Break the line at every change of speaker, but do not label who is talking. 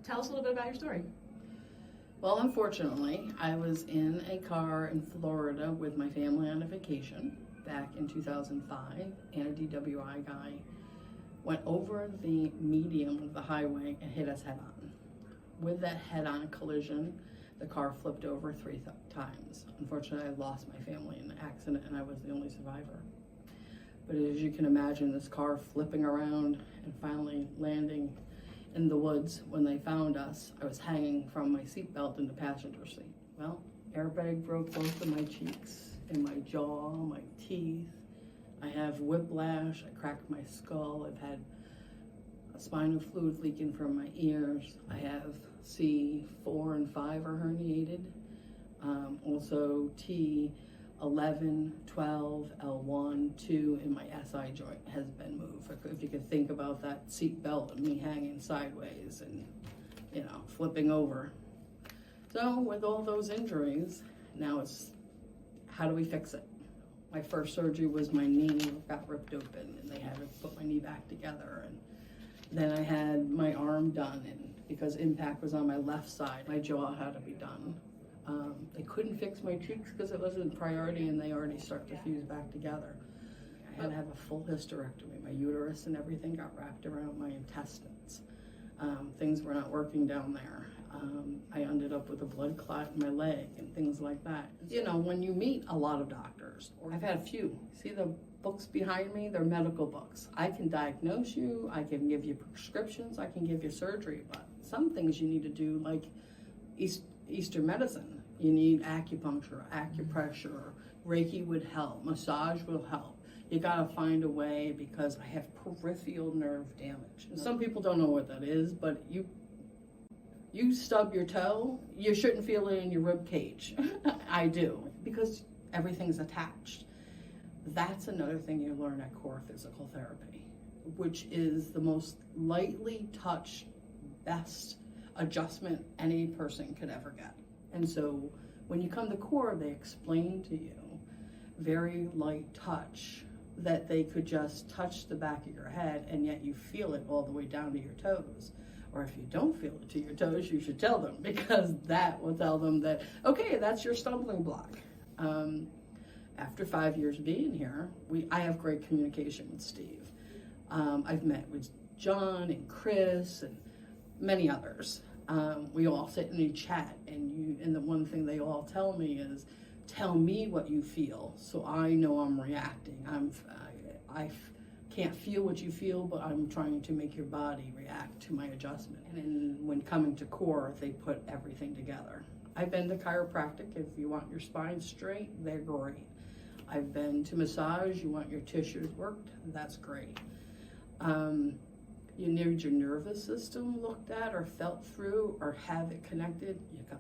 Tell us a little bit about your story.
Well, unfortunately, I was in a car in Florida with my family on a vacation back in 2005, and a DWI guy went over the median of the highway and hit us head on. With that head-on collision, the car flipped over three times. Unfortunately, I lost my family in the accident and I was the only survivor. But as you can imagine, this car flipping around and finally landing in the woods. When they found us, I was hanging from my seatbelt in the passenger seat. Well, airbag broke both of my cheeks and my jaw, my teeth. I have whiplash, I cracked my skull, I've had a spinal fluid leaking from my ears. I have C4 and 5 are herniated. Also T11, 12, L1, 2 in my SI joint has been moved. If you could think about that seat belt and me hanging sideways and, flipping over. So with all those injuries, now it's how do we fix it? My first surgery was my knee got ripped open and they had to put my knee back together. And then I had my arm done, and because impact was on my left side, my jaw had to be done. They couldn't fix my cheeks because it wasn't priority and they already start to fuse back together. I had to have a full hysterectomy. My uterus and everything got wrapped around my intestines. Things were not working down there. I ended up with a blood clot in my leg and things like that. When you meet a lot of doctors, or I've had a few, see the books behind me, they're medical books. I can diagnose you, I can give you prescriptions, I can give you surgery, but some things you need to do, like Eastern medicine. You need acupuncture, acupressure, Reiki would help, massage will help. You gotta find a way, because I have peripheral nerve damage. And some people don't know what that is, but you stub your toe, you shouldn't feel it in your rib cage. I do, because everything's attached. That's another thing you learn at Core Physical Therapy, which is the most lightly touched, best adjustment any person could ever get. And so when you come to Core, they explain to you, very light touch, that they could just touch the back of your head and yet you feel it all the way down to your toes. Or if you don't feel it to your toes, you should tell them, because that will tell them that, okay, that's your stumbling block. After 5 years being here, I have great communication with Steve. I've met with John and Chris and many others. We all sit and we chat, and the one thing they all tell me is, tell me what you feel so I know I'm reacting. I can't feel what you feel, but I'm trying to make your body react to my adjustment. And when coming to Core, they put everything together. I've been to chiropractic. If you want your spine straight, they're great. I've been to massage. You want your tissues worked, that's great. You need your nervous system looked at or felt through or have it connected, you come